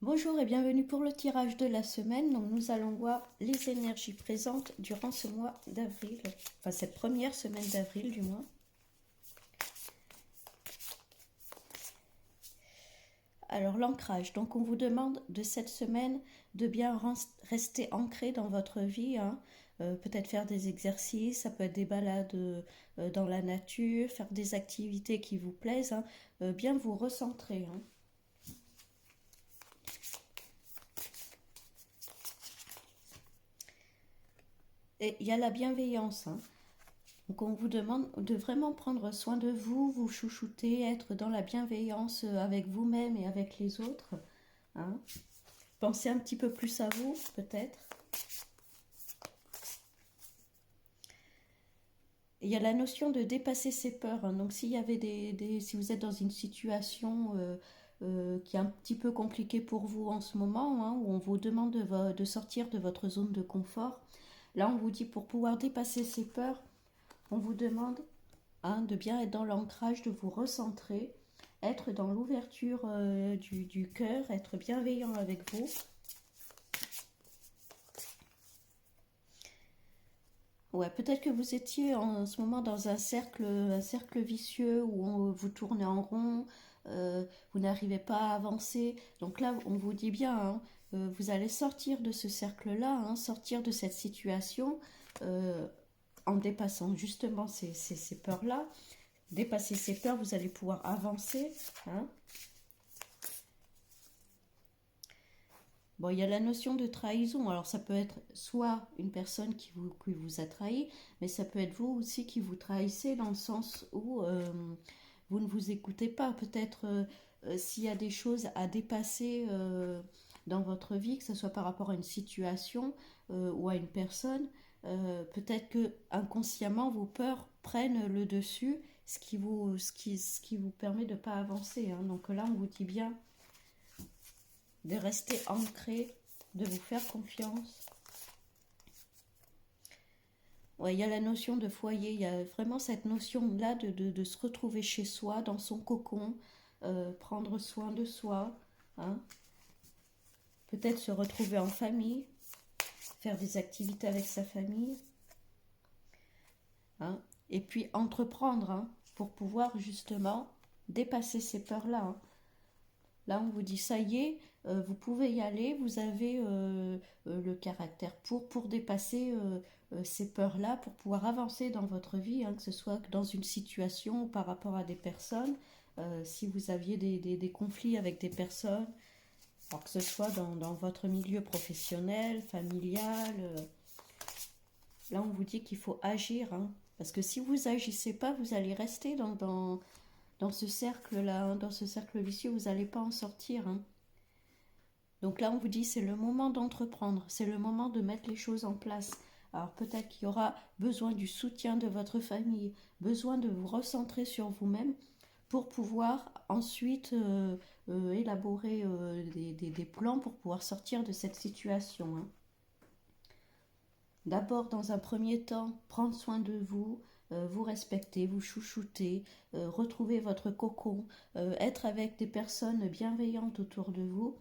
Bonjour et bienvenue pour le tirage de la semaine. Donc nous allons voir les énergies présentes durant ce mois d'avril, enfin cette première semaine d'avril du mois. Alors l'ancrage, donc on vous demande de cette semaine de bien rester ancré dans votre vie, hein. Peut-être faire des exercices, ça peut être des balades dans la nature, faire des activités qui vous plaisent, hein. Bien vous recentrer, hein. Et il y a la bienveillance, hein. Donc on vous demande de vraiment prendre soin de vous, vous chouchouter, être dans la bienveillance avec vous-même et avec les autres, hein. Pensez un petit peu plus à vous, peut-être. Il y a la notion de dépasser ses peurs, hein. Donc s'il y avait si vous êtes dans une situation qui est un petit peu compliquée pour vous en ce moment, hein, où on vous demande de sortir de votre zone de confort, là on vous dit pour pouvoir dépasser ses peurs, on vous demande, hein, de bien être dans l'ancrage, de vous recentrer, être dans l'ouverture du cœur, être bienveillant avec vous. Ouais, peut-être que vous étiez en ce moment dans un cercle vicieux où vous tournez en rond, vous n'arrivez pas à avancer. Donc là, on vous dit bien, hein, vous allez sortir de ce cercle-là, hein, sortir de cette situation euh, en dépassant justement ces peurs-là. Dépasser ces peurs, vous allez pouvoir avancer, hein. Bon, il y a la notion de trahison. Alors, ça peut être soit une personne qui vous a trahi, mais ça peut être vous aussi qui vous trahissez dans le sens où vous ne vous écoutez pas. Peut-être s'il y a des choses à dépasser dans votre vie, que ce soit par rapport à une situation ou à une personne, peut-être que inconsciemment vos peurs prennent le dessus, ce qui vous permet de ne pas avancer, hein. Donc là, on vous dit bien de rester ancré, de vous faire confiance. Ouais, il y a la notion de foyer, il y a vraiment cette notion-là de se retrouver chez soi, dans son cocon, prendre soin de soi, hein. Peut-être se retrouver en famille, faire des activités avec sa famille, hein. Et puis entreprendre, hein, pour pouvoir justement dépasser ces peurs-là, hein. Là, on vous dit, ça y est, vous pouvez y aller, vous avez le caractère pour dépasser ces peurs-là, pour pouvoir avancer dans votre vie, hein, que ce soit dans une situation ou par rapport à des personnes. Si vous aviez des conflits avec des personnes, alors que ce soit dans votre milieu professionnel, familial, là, on vous dit qu'il faut agir, hein, parce que si vous agissez pas, vous allez rester dans ce cercle-là, hein, dans ce cercle vicieux, vous n'allez pas en sortir, hein. Donc là, on vous dit, c'est le moment d'entreprendre, c'est le moment de mettre les choses en place. Alors peut-être qu'il y aura besoin du soutien de votre famille, besoin de vous recentrer sur vous-même pour pouvoir ensuite élaborer des plans pour pouvoir sortir de cette situation, hein. D'abord, dans un premier temps, prendre soin de vous, vous respecter, vous chouchouter, retrouver votre cocon, être avec des personnes bienveillantes autour de vous.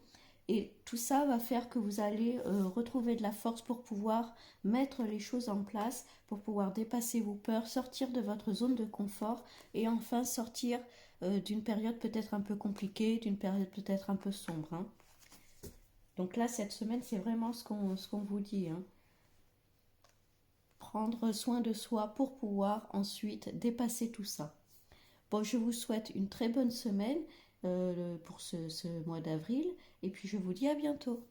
Et tout ça va faire que vous allez retrouver de la force pour pouvoir mettre les choses en place, pour pouvoir dépasser vos peurs, sortir de votre zone de confort et enfin sortir d'une période peut-être un peu compliquée, d'une période peut-être un peu sombre, hein. Donc là, cette semaine, c'est vraiment ce qu'on vous dit, hein. Prendre soin de soi pour pouvoir ensuite dépasser tout ça. Bon, je vous souhaite une très bonne semaine pour ce mois d'avril et puis je vous dis à bientôt.